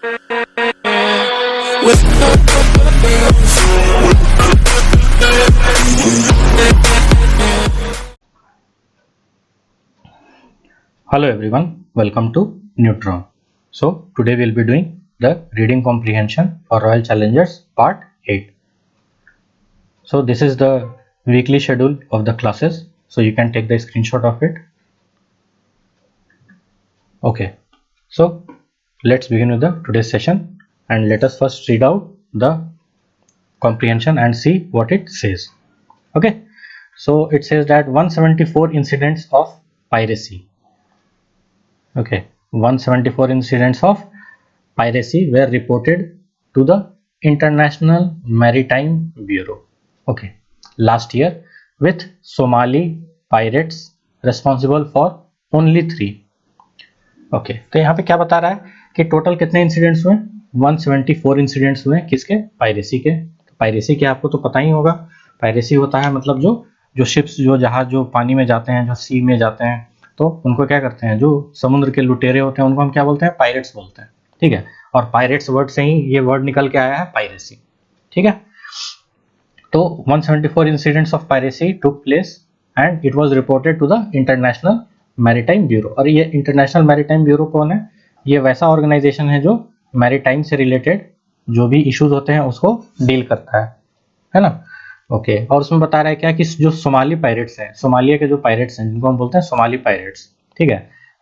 Hello everyone, welcome to Neutron. So today we'll be doing the reading comprehension for Royal Challengers part 8. So this is the weekly schedule of the classes, so you can take the screenshot of it. Okay, so let's begin with the today's session, and let us first read out the comprehension and see what it says. Okay, so it says that 174 incidents of piracy. Okay, 174 incidents of piracy were reported to the International Maritime Bureau. Okay, last year, with Somali pirates responsible for only 3. Okay तो यहाँ पे क्या बता रहा है कि total कितने incidents हुए? 174 इंसिडेंट्स हुए। किसके? पायरेसी के। पायरेसी के आपको तो पता ही होगा। पायरेसी होता है मतलब जो शिप्स, जो जहाज जो पानी में जाते हैं, जो सी में जाते हैं, तो उनको क्या करते हैं, जो समुद्र के लुटेरे होते हैं उनको हम क्या बोलते हैं? पायरेट्स बोलते हैं। ठीक है, और पायरेट्स वर्ड से ही ये वर्ड निकल के आया है पायरेसी। ठीक है, तो 174 incidents of piracy took place and it was reported to the International Maritime Bureau. और ये इंटरनेशनल मैरीटाइम ब्यूरो कौन है? ये वैसा ऑर्गेनाइजेशन है जो मैरीटाइम से रिलेटेड जो भी इश्यूज होते हैं उसको डील करता है ना। ओके, और उसमें बता रहा है क्या कि जो सोमाली पायरेट्स हैं, सोमालिया के जो पायरेट्स हैं जिनको हम बोलते हैं सोमाली पायरेट्स, ठीक है,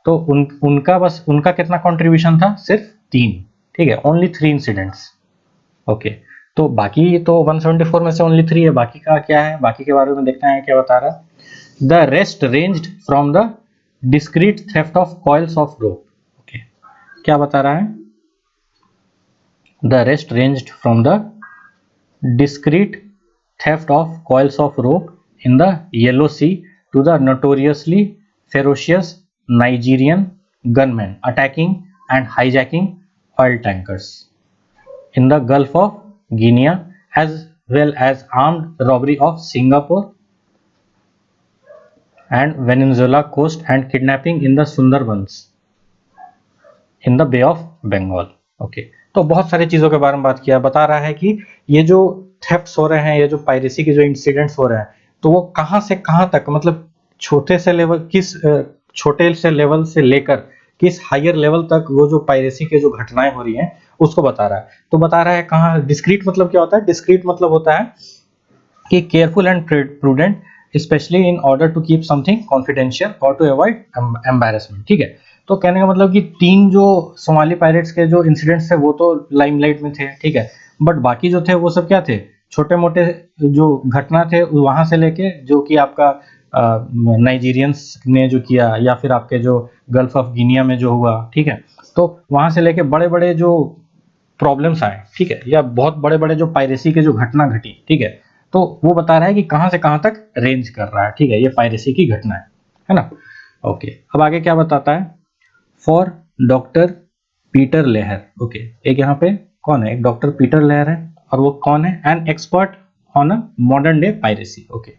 तो उनका कितना कंट्रीब्यूशन था? सिर्फ 3। ठीक है, ओनली 3 इंसिडेंट्स। ओके, तो बाकी तो 174 में से ओनली 3 है, बाकी का क्या है? बाकी के बारे में देखते हैं क्या बता रहा है। The rest ranged from the discrete theft of coils of rope. Okay, क्या बता रहा है? The rest ranged from the discrete theft of coils of rope in the Yellow Sea to the notoriously ferocious Nigerian gunmen attacking and hijacking oil tankers in the Gulf of Guinea, as well as armed robbery of Singapore and Venezuela coast and kidnapping in the Sundarbans in the Bay of Bengal. Okay, तो बहुत सारी चीजों के बारे में बात किया। बता रहा है कि ये जो थेफ्ट्स हो रहे हैं, ये जो पायरेसी के जो इंसिडेंट्स हो रहे हैं, तो वो कहां से कहां तक, मतलब छोटे से लेवल, किस छोटे से लेवल से लेकर किस हायर लेवल तक वो जो पायरेसी के जो घटनाएं हो रही हैं उसको बता रहा है। तो बता रहा है कहां। डिस्क्रीट मतलब क्या होता है? डिस्क्रीट मतलब होता है कि careful and prudent, specially in order to keep something confidential और टू अवॉइड एम्बैरेसमेंट। ठीक है, तो कहने का मतलब कि 3 जो सोमाली पायरेट्स के जो इंसिडेंट्स थे वो तो लाइमलाइट में थे। ठीक है, बट बाकी जो थे वो सब क्या थे? छोटे मोटे जो घटना थे वहां से लेके जो कि आपका नाइजीरियंस ने जो किया, या फिर आपके जो गल्फ ऑफ गिनिया में जो हुआ, ठीक है, तो वहां से लेके बड़े बड़े जो प्रॉब्लम्स आए, ठीक है, या बहुत बड़े बड़े जो पायरेसी के जो घटना घटी, ठीक है, तो वो बता रहा है कि कहां से कहां तक रेंज कर रहा है। ठीक है, ये पायरेसी की घटना है ना। ओके, अब आगे क्या बताता है? For doctor Peter Lehar. Okay, एक यहाँ पे कौन है? एक डॉक्टर पीटर लेहर है, और वो कौन है? An expert on a modern day piracy. Okay,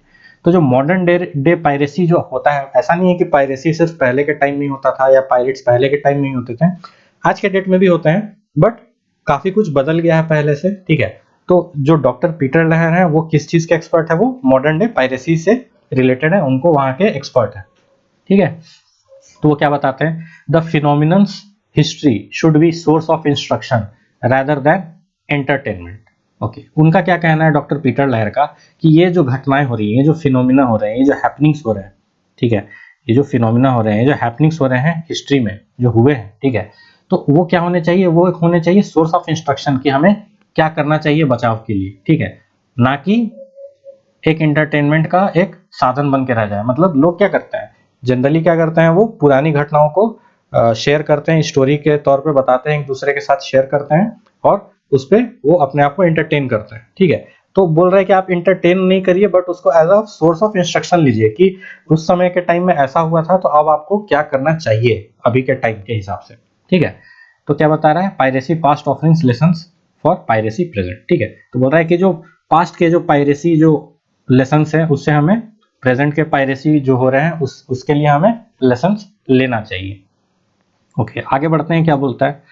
तो जो मॉडर्न डे पायरेसी जो होता है, ऐसा नहीं है कि पायरेसी सिर्फ पहले के टाइम में होता था या पायरेट्स पहले के टाइम में ही होते थे, आज के डेट में भी होते हैं, बट काफी कुछ बदल गया है पहले से। ठीक है, तो जो डॉक्टर पीटर लेहर है वो किस चीज के एक्सपर्ट है? वो मॉडर्न डे पायरेसी से रिलेटेड है, उनको वहां के एक्सपर्ट है। ठीक है, तो वो क्या बताते हैं? The phenomenon's history should be source of instruction rather than entertainment. Okay, उनका क्या कहना है डॉक्टर पीटर लेहर का कि ये जो घटनाएं हो रही हैं, ये जो फिनोमिना हो रहे हैं, ये जो हैपनिंग्स हो रहे हैं, ठीक है, ये जो फिनोमिना हो रहे हैं, जो हैपनिंग्स हो रहे हैं हिस्ट्री में जो हुए हैं, ठीक है, तो वो क्या होने चाहिए? वो एक होने चाहिए सोर्स ऑफ इंस्ट्रक्शन कि हमें क्या करना चाहिए बचाव के लिए। ठीक है, ना कि एक एंटरटेनमेंट का एक साधन बन के रह जाए। मतलब लोग क्या करते हैं, जनरली क्या करते हैं, वो पुरानी घटनाओं को शेयर करते हैं, स्टोरी के तौर पे बताते हैं, एक दूसरे के साथ शेयर करते हैं, और उस पे वो अपने आप को एंटरटेन करते हैं। ठीक है, तो बोल रहे हैं कि आप एंटरटेन नहीं करिए, बट उसको as a source of instruction लीजिए कि उस समय के टाइम में ऐसा हुआ था, तो अब आपको क्या करना चाहिए अभी के टाइम के हिसाब से। ठीक है, तो क्या बता रहा है? Piracy past offerings lessons for piracy present. ठीक है, तो बोल रहा है कि जो पास्ट के जो पायरेसी जो लेसन्स है उससे हमें प्रेजेंट के पायरेसी जो हो रहे हैं उसके लिए हमें लेसन्स लेना चाहिए। ओके, आगे बढ़ते हैं, क्या बोलता है?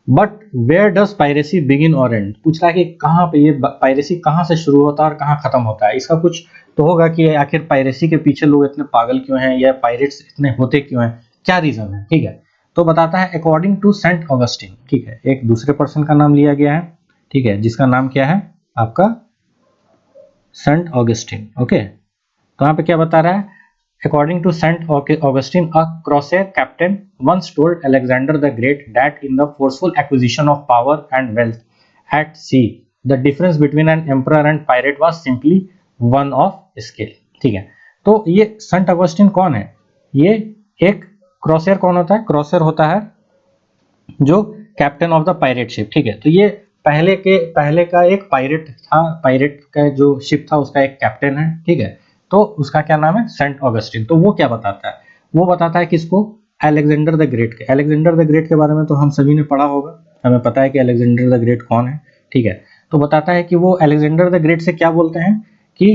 But where does piracy begin और एंड, पूछ रहा है कि कहाँ पे ये पायरेसी कहाँ से शुरू होता है और कहाँ खत्म होता है। इसका कुछ तो होगा कि आखिर पायरेसी के पीछे लोग इतने पागल क्यों हैं, या पायरेट्स इतने होते क्यों हैं, क्या रीजन है। ठीक है, तो बताता है अकॉर्डिंग टू सेंट ऑगस्टिन। ठीक है, एक दूसरे पर्सन का नाम लिया गया है, ठीक है, जिसका नाम क्या है आपका सेंट ऑगस्टिन। ओके, तो यहाँ पे क्या बता रहा है, according to Saint Augustine, a crusade captain once told Alexander the Great that in the forceful acquisition of power and wealth at sea, the difference between an emperor and pirate was simply one of scale। ठीक है, तो ये Saint Augustine कौन है, ये एक क्रॉसर कौन होता है, क्रॉसर होता है जो captain of the pirate ship. ठीक है, तो ये पहले का एक पायरेट था, पायरेट का जो शिप था उसका एक कैप्टन है। ठीक है, तो उसका क्या नाम है, सेंट ऑगस्टिन। तो वो क्या बताता है, वो बताता है किसको, अलेक्जेंडर द ग्रेट के। अलेक्जेंडर द ग्रेट के बारे में तो हम सभी ने पढ़ा होगा, हमें पता है कि अलेक्जेंडर द ग्रेट कौन है। ठीक है, तो बताता है कि वो अलेक्जेंडर द ग्रेट से क्या बोलते हैं कि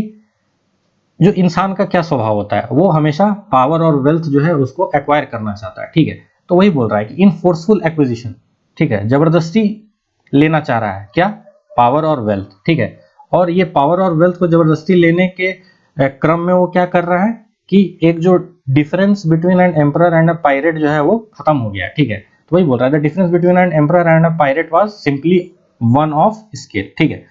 जो इंसान का क्या स्वभाव होता है, वो हमेशा पावर और वेल्थ जो है उसको एक्वायर करना चाहता है। ठीक है, तो वही बोल रहा है कि इन फोर्सफुल एक्विजिशन, ठीक है, जबरदस्ती लेना चाह रहा है क्या, पावर और वेल्थ। ठीक है, और ये पावर और वेल्थ को जबरदस्ती लेने के क्रम में वो क्या कर रहा है कि एक जो difference between an emperor and a pirate जो है वो खत्म हो गया। ठीक है, तो वही बोल रहा है the difference between an emperor and a pirate was simply one of scale. ठीक है,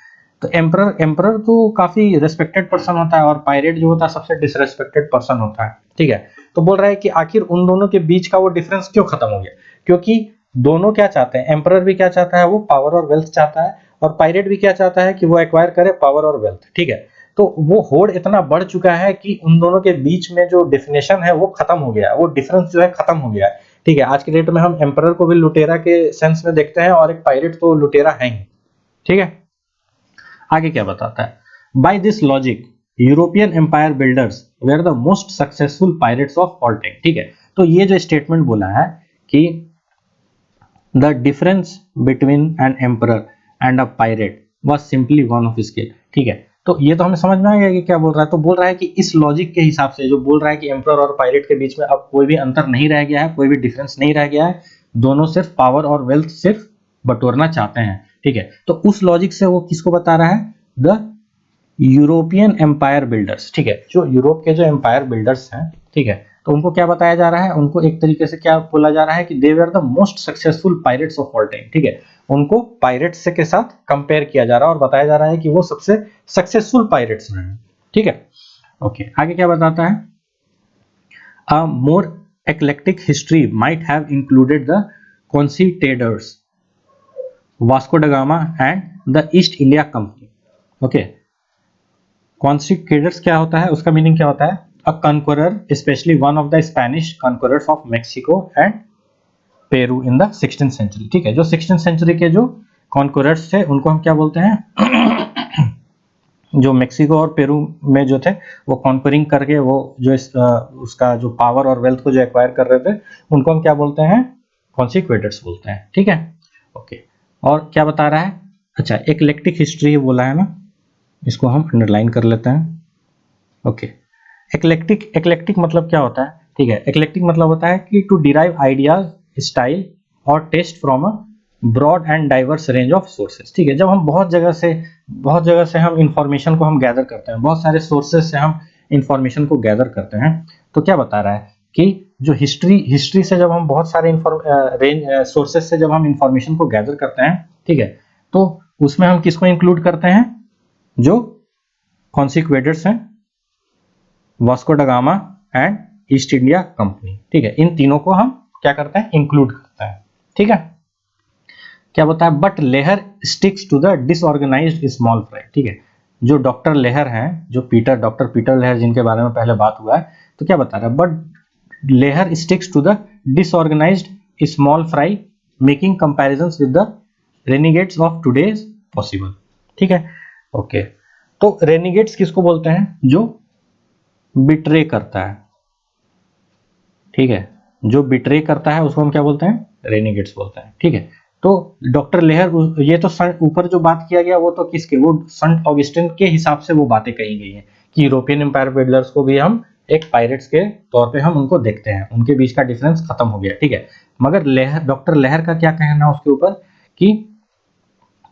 तो एम्परर तो काफी रिस्पेक्टेड पर्सन होता है और पायरेट जो होता है सबसे डिसरेस्पेक्टेड पर्सन होता है। ठीक है, तो बोल रहा है कि आखिर उन दोनों के बीच का वो डिफरेंस क्यों खत्म हो गया, क्योंकि दोनों क्या चाहते हैं, एम्परर भी क्या चाहता है, वो पावर और वेल्थ चाहता है, और पायरेट भी क्या चाहता है कि वो एक्वायर करे पावर और वेल्थ। ठीक है, तो वो होड़ इतना बढ़ चुका है कि उन दोनों के बीच में जो डेफिनेशन है वो खत्म हो गया, वो डिफरेंस जो है खत्म हो गया है। ठीक है, आज के डेट में हम एम्परर को भी लुटेरा के सेंस में देखते हैं और एक पायरेट तो लुटेरा है ही। ठीक है, आगे क्या बताता है, by this logic European empire builders were the most successful pirates of all time. ठीक है, तो ये जो स्टेटमेंट बोला है कि the difference between an emperor and a pirate was simply one of scale. ठीक है, तो ये तो हमें समझ में आ गया कि क्या बोल रहा है, तो बोल रहा है कि इस लॉजिक के हिसाब से जो बोल रहा है कि एम्परर और पायरेट के बीच में अब कोई भी अंतर नहीं रह गया है, कोई भी डिफरेंस नहीं रह गया है, दोनों सिर्फ पावर और वेल्थ सिर्फ बटोरना चाहते हैं। ठीक है, तो उस लॉजिक से वो किसको बता रहा है, द यूरोपियन एम्पायर बिल्डर्स। ठीक है, जो यूरोप के जो एम्पायर बिल्डर्स हैं, ठीक है, तो उनको क्या बताया जा रहा है, उनको एक तरीके से क्या बोला जा रहा है कि they were the most successful pirates of all time. ठीक है, उनको पायरेट्स के साथ कंपेयर किया जा रहा है और बताया जा रहा है कि वो सबसे सक्सेसफुल पायरेट्स हैं। ठीक है, ओके, आगे क्या बताता है, a more eclectic history might have included the conquistadors, Vasco da Gama and the East India Company। Okay, conquistadors क्या होता है, उसका मीनिंग क्या होता है, a conqueror specially one of the Spanish conquerors of Mexico and Peru in the 16th century. ठीक है, जो 16th सेंचुरी के जो कॉन्करर्स थे उनको हम क्या बोलते हैं, जो मेक्सिको और पेरू में जो थे वो कॉन्करिंग करके वो जो उसका जो पावर और वेल्थ को जो एक्वायर कर रहे थे उनको हम क्या बोलते हैं, कॉन्सिक्वेटर्स बोलते हैं। ठीक है, ओके, और क्या बता रहा है, अच्छा एक्लेक्टिक हिस्ट्री बोला है ना, इसको हम अंडरलाइन कर लेते हैं। ओके, एक्लेक्टिक मतलब क्या होता है, ठीक है, एक्लेक्टिक मतलब होता है कि टू डिराइव आइडियाज, स्टाइल और taste from a broad and diverse range of sources. ठीक है, जब हम बहुत जगह से हम इंफॉर्मेशन को हम गैदर करते हैं, बहुत सारे सोर्सेस से हम इंफॉर्मेशन को गैदर करते हैं, तो क्या बता रहा है कि जो हिस्ट्री से जब हम बहुत सारे सोर्सेस से जब हम इंफॉर्मेशन को गैदर करते हैं, ठीक है, तो उसमें हम किसको इंक्लूड करते हैं, जो कॉन्सिक्वेटर्स हैं, Vasco da Gama and East India company. ठीक है, इन तीनों को हम क्या करते हैं, इंक्लूड करते हैं। ठीक है, क्या बता है, but Lehar sticks to the disorganised small fry. ठीक है, जो डॉक्टर लेहर हैं, जो डॉक्टर पीटर लेहर जिनके बारे में पहले बात हुआ है, तो क्या बता रहा है, but Lehar sticks to the disorganised small fry making comparisons with the renegades of today's possible. ठीक है, ओके, तो रेनिगेट्स किसको बोलते हैं, जो बिट्रे करता है। ठीक है, जो बिट्रे करता है उसको हम क्या बोलते हैं, रेनिगेट्स बोलते हैं। ठीक है, तो डॉक्टर लेहर, ये तो ऊपर जो बात किया गया वो तो किसके, वो सेंट ऑगस्टिन के हिसाब से वो बातें कही गई हैं कि यूरोपियन एम्पायर बिल्डर्स को भी हम एक पायरेट्स के तौर पे हम उनको देखते हैं, उनके बीच का डिफरेंस खत्म हो गया। ठीक है, मगर डॉक्टर लेहर का क्या कहना है उसके ऊपर, कि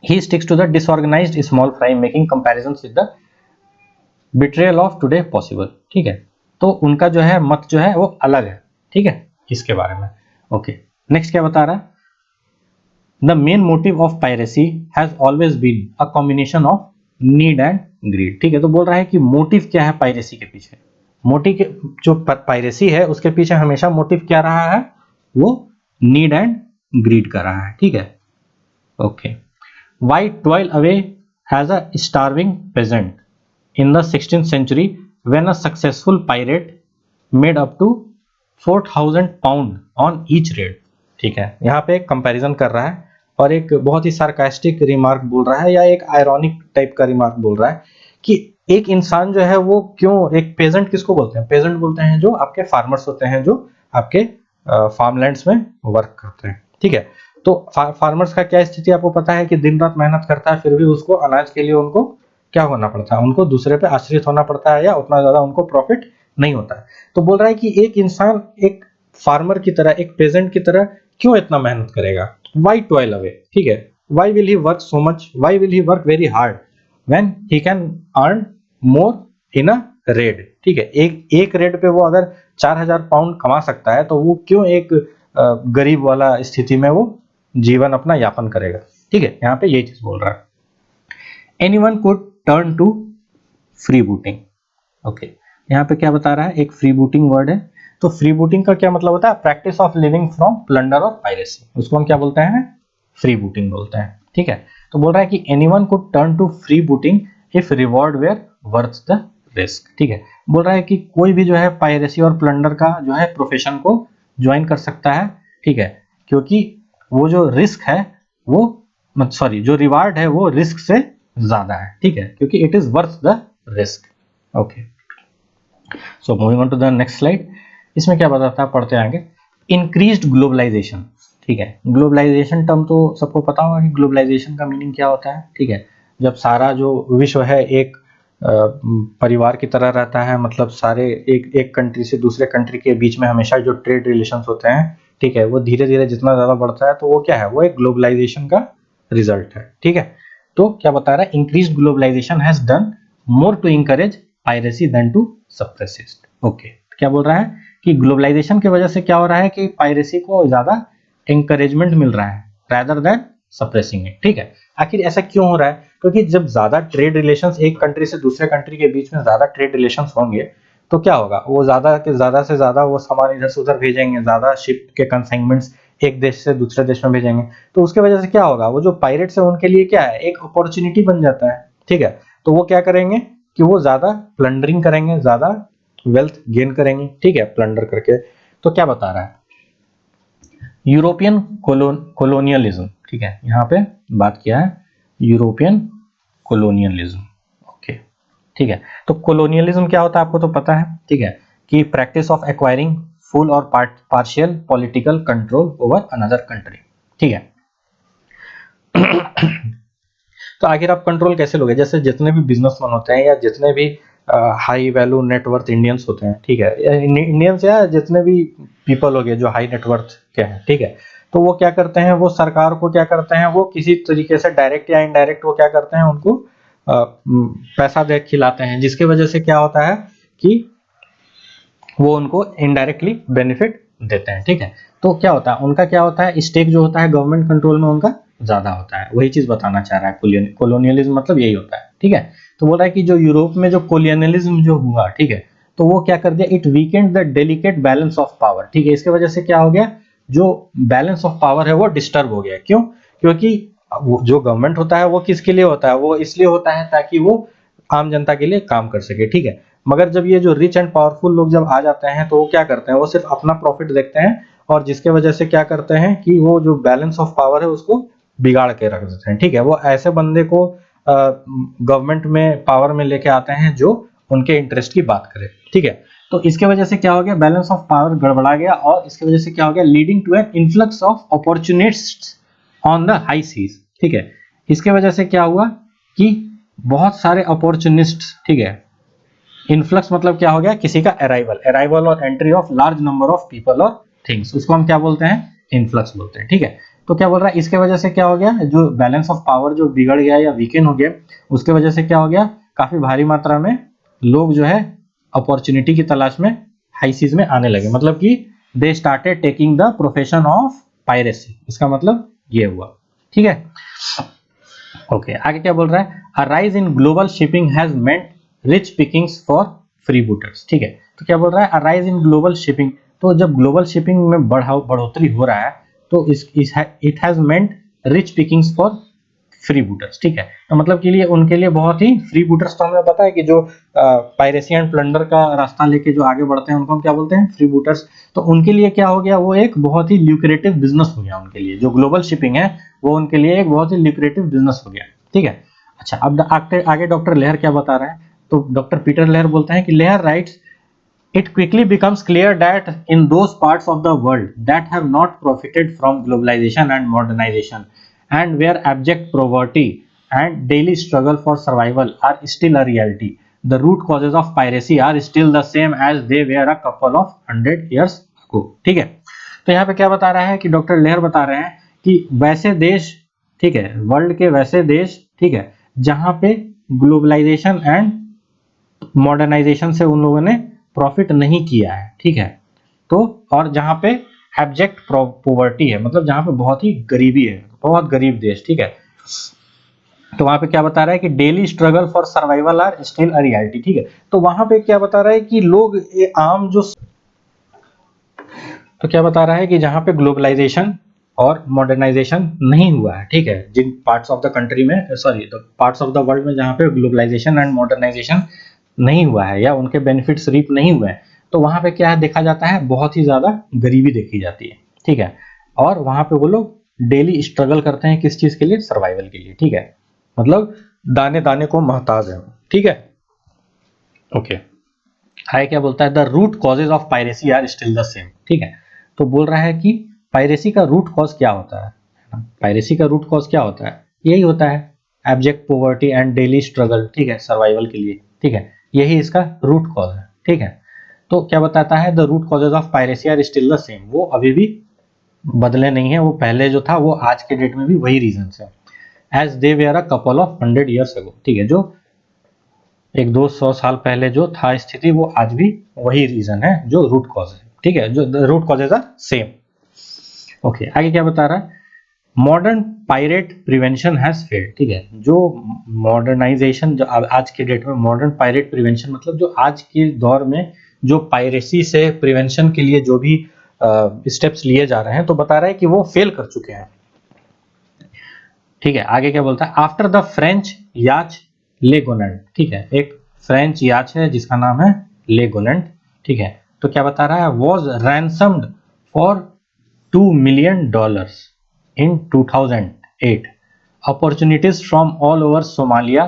he sticks to the disorganised small fry making comparisons with the betrayal of today possible. ठीक है, तो उनका जो है मत जो है वो अलग है। ठीक है, इसके बारे में। ओके, नेक्स्ट क्या बता रहा है, the main motive of piracy has always been a combination of need and greed. ठीक है, तो बोल रहा है कि मोटिव क्या है पायरेसी के पीछे। मोटिव के जो पायरेसी है उसके पीछे हमेशा मोटिव क्या रहा है, वो नीड एंड ग्रीड का रहा है। ठीक है, okay. Why toil away has a starving peasant in the 16th century when a successful pirate made up to 4,000 pound on each raid। ठीक है, यहाँ पे एक कंपैरिजन कर रहा है और एक बहुत ही सार्कास्टिक रिमार्क बोल रहा है या एक आयरॉनिक टाइप का रिमार्क बोल रहा है कि एक इंसान जो है वो क्यों, एक पेजेंट किसको बोलते हैं, पेजेंट बोलते हैं जो आपके फार्मर्स होते हैं, जो आपके फार्मलैंड्स में वर्क करते हैं। ठीक है, तो फार्मर्स का क्या स्थिति आपको पता है कि दिन रात मेहनत करता है, फिर भी उसको अनाज के लिए उनको क्या होना पड़ता है, उनको दूसरे पे आश्रित होना पड़ता है या उतना ज्यादा उनको प्रॉफिट नहीं होता है। तो बोल रहा है कि एक इंसान एक फार्मर की तरह, एक पेजेंट की तरह क्यों इतना मेहनत करेगा, वाई टॉयल अवे। ठीक है, why will he work so much, why will he work very hard when he can earn more in a raid. ठीक है, एक रेड पे वो अगर 4,000 पाउंड कमा सकता है तो वो क्यों एक गरीब वाला स्थिति में वो जीवन अपना यापन करेगा। ठीक है, यहाँ पे यही चीज बोल रहा है। Anyone could turn to freebooting. Okay, यहाँ पे क्या बता रहा है, एक फ्री बूटिंग वर्ड है। तो फ्री बूटिंग का क्या मतलब होता है, practice of living from plunder और पायरेसी, उसको हम क्या बोलते हैं, फ्री बूटिंग बोलते हैं। ठीक है, तो बोल रहा है कि anyone could turn to freebooting if reward were worth the risk. ठीक है, बोल रहा है कि कोई भी जो है पायरेसी और प्लंडर का जो है प्रोफेशन को ज्वाइन कर सकता है। ठीक है, क्योंकि वो जो रिस्क है वो सॉरी जो रिवार्ड है वो रिस्क से ज्यादा है। ठीक है, क्योंकि it is worth the risk. Okay, so moving on to the next slide. इसमें क्या बताता है, पढ़ते आएंगे। Increased globalisation. ठीक है, ग्लोबलाइजेशन टर्म तो सबको पता होगा कि ग्लोबलाइजेशन का मीनिंग क्या होता है। ठीक है, जब सारा जो विश्व है एक परिवार की तरह रहता है, मतलब सारे एक कंट्री से दूसरे कंट्री के बीच में हमेशा जो ट्रेड रिलेशंस होते हैं, ठीक है, वो धीरे धीरे जितना ज्यादा बढ़ता है तो वो क्या है, वो एक ग्लोबलाइजेशन का रिजल्ट है। ठीक है, तो क्या बता रहा है, increased globalisation has done more to encourage piracy than to suppress it. Okay, क्या बोल रहा है कि ग्लोबलाइजेशन की वजह से क्या हो रहा है कि पायरेसी को ज्यादा इंकरेजमेंट मिल रहा है रादर देन सप्रेसिंग इट। ठीक है, आखिर ऐसा क्यों हो रहा है, क्योंकि जब ज्यादा ट्रेड रिलेशंस एक कंट्री से दूसरे कंट्री के बीच में ज्यादा ट्रेड रिलेशंस होंगे तो क्या होगा, वो ज्यादा से ज्यादा वो सामान इधर से उधर भेजेंगे, ज्यादा शिप के कंसाइनमेंट्स एक देश से दूसरे देश में भेजेंगे, तो उसके वजह से क्या होगा, वो जो पायरेट्स है उनके लिए क्या है, एक अपॉर्चुनिटी बन जाता है। ठीक है, तो वो क्या करेंगे कि वो ज्यादा प्लंडरिंग करेंगे, ज्यादा वेल्थ गेन करेंगे। ठीक है, प्लंडर करके। तो क्या बता रहा है, यूरोपियन कोलोनियलिज्म। ठीक है, यहाँ पे बात किया है यूरोपियन कोलोनियलिज्म। ओके, ठीक है, तो कोलोनियलिज्म क्या होता है आपको तो पता है। ठीक है, कि प्रैक्टिस ऑफ एक्वायरिंग फुल और partial political control over another country. ठीक है, तो आखिर आप कंट्रोल कैसे लोगे, जैसे जितने भी बिजनेसमैन होते हैं या जितने भी हाई वैल्यू नेटवर्थ इंडियंस होते हैं, ठीक है, इंडियंस या जितने भी पीपल हो गए जो हाई नेटवर्थ के हैं, ठीक है, तो वो क्या करते हैं, वो सरकार को क्या करते हैं, वो किसी तरीके से डायरेक्ट या इनडायरेक्ट वो क्या करते हैं, उनको पैसा दे खिलाते हैं, जिसकी वजह से क्या होता है कि वो उनको इनडायरेक्टली बेनिफिट देते हैं। ठीक है, तो क्या होता है, उनका क्या होता है, स्टेक जो होता है गवर्नमेंट कंट्रोल में उनका ज्यादा होता है। वही चीज बताना चाह रहा है, कोलोनियलिज्म मतलब यही होता है। ठीक है, तो बोल रहा है कि जो यूरोप में जो कोलोनियलिज्म जो हुआ, ठीक है, तो वो क्या कर दिया, it Weeknd the delicate balance of power. ठीक है, इसके वजह से क्या हो गया, जो बैलेंस ऑफ पावर है वो डिस्टर्ब हो गया। क्यों, क्योंकि जो गवर्नमेंट होता है वो किसके लिए होता है, वो इसलिए होता है ताकि वो आम जनता के लिए काम कर सके। ठीक है, मगर जब ये जो रिच एंड पावरफुल लोग जब आ जाते हैं तो वो क्या करते हैं, वो सिर्फ अपना प्रॉफिट देखते हैं और जिसके वजह से क्या करते हैं कि वो जो बैलेंस ऑफ पावर है उसको बिगाड़ के रख देते हैं। ठीक है, वो ऐसे बंदे को गवर्नमेंट में पावर में लेके आते हैं जो उनके इंटरेस्ट की बात करे। ठीक है, तो इसके वजह से क्या हो गया, बैलेंस ऑफ पावर गड़बड़ा गया और इसकी वजह से क्या हो गया, leading to an influx of opportunists on the high seas. ठीक है, इसके वजह से क्या हुआ कि बहुत सारे अपॉर्चुनिस्ट, ठीक है, इन्फ्लक्स मतलब क्या हो गया, किसी का अराइवल और entry of large number of people और थिंग्स, उसको हम क्या बोलते हैं, इन्फ्लक्स बोलते हैं। ठीक है, तो क्या बोल रहा है, इसके वजह से क्या हो गया, जो बैलेंस ऑफ पावर जो बिगड़ गया या वीकेन हो गया, उसके वजह से क्या हो गया, काफी भारी मात्रा में लोग जो है अपॉर्चुनिटी की तलाश में हाई सीज में आने लगे, मतलब कि they started taking the profession of piracy, इसका मतलब ये हुआ। ठीक है, ओके आगे क्या बोल रहा है, a rise in global shipping has meant rich pickings for freebooters. ठीक है, तो क्या बोल रहा है, a rise in global shipping, तो जब ग्लोबल शिपिंग में बढ़ोतरी हो रहा है तो it has meant rich pickings for freebooters. ठीक है, तो मतलब के लिए उनके लिए बहुत ही, फ्रीबूटर्स तो हमें पता है कि जो पायरेसी एंड प्लंडर का रास्ता लेके जो आगे बढ़ते हैं उनको हम क्या बोलते हैं, फ्रीबूटर्स। तो उनके लिए क्या हो गया, वो एक बहुत ही ल्यूक्रेटिव बिजनेस हो गया उनके लिए, जो ग्लोबल शिपिंग है वो उनके लिए एक बहुत ही ल्यूक्रेटिव बिजनेस हो गया। ठीक है, अच्छा अब आगे डॉक्टर लेहर क्या बता रहे हैं, तो डॉक्टर पीटर लेहर बोलते हैं कि Lehar rights, it quickly becomes clear that in those parts of the world that have not profited from globalization and modernization and where abject poverty and daily struggle for survival are still a reality, the root causes of piracy are still the same as they were a couple of 100 years ago। ठीक है, तो यहाँ पे क्या बता रहा है कि डॉक्टर लेहर बता रहे हैं कि वैसे देश, ठीक है, वर्ल्ड के वैसे देश, ठीक है, जहां पे ग्लोबलाइजेशन एंड मॉडर्नाइजेशन से उन लोगों ने प्रॉफिट नहीं किया है। ठीक है, तो और जहां पे एब्जेक्ट पॉवर्टी है, मतलब जहां पे बहुत ही गरीबी है, बहुत गरीब देश। ठीक है, तो वहां पे क्या बता रहा है कि daily struggle for survival are still a reality. ठीक है, तो वहां पे क्या बता रहा है कि लोग आम जो, तो क्या बता रहा है कि जहां पे ग्लोबलाइजेशन और मॉडर्नाइजेशन नहीं हुआ है, ठीक है, जिन पार्ट्स ऑफ द कंट्री में, sorry the parts of the world में जहां पे ग्लोबलाइजेशन एंड मॉडर्नाइजेशन नहीं हुआ है या उनके बेनिफिट्स रीप नहीं हुए हैं, तो वहां पे क्या है देखा जाता है, बहुत ही ज्यादा गरीबी देखी जाती है। ठीक है, और वहां पे वो लोग डेली स्ट्रगल करते हैं किस चीज के लिए, सर्वाइवल के लिए। ठीक है, मतलब दाने दाने को मोहताज है। ठीक है, ओके हाय क्या बोलता है, the root causes of piracy are still the same. ठीक है, तो बोल रहा है कि पायरेसी का रूट कॉज क्या होता है, पायरेसी का रूट कॉज क्या होता है, यही होता है abject poverty and daily struggle. ठीक है, सर्वाइवल के लिए। ठीक है, यही इसका रूट कॉज है। ठीक है, तो क्या बताता है, the root causes of piracy are still the same, वो अभी भी बदले नहीं है, वो पहले जो था वो आज के डेट में भी वही रीजन है, as they were a couple of 100 years ago। ठीक है, जो 100-200 साल पहले जो था स्थिति, वो आज भी वही रीजन है जो रूट कॉज है। ठीक है, जो root causes are same. Okay आगे क्या बता रहा है, modern pirate prevention has failed. ठीक है, जो मॉडर्नाइजेशन, जो आज के डेट में मॉडर्न पायरेट प्रिवेंशन, मतलब जो आज के दौर में जो पायरेसी से प्रिवेंशन के लिए जो भी स्टेप्स लिए जा रहे हैं, तो बता रहा है कि वो फेल कर चुके हैं। ठीक है, आगे क्या बोलता है, आफ्टर द फ्रेंच याच लेगोनेंट। ठीक है, एक फ्रेंच याच है जिसका नाम है लेगोनेंट। ठीक है, तो क्या बता रहा है, was रैंसम्ड for $2 million in 2008. Opportunities from all over Somalia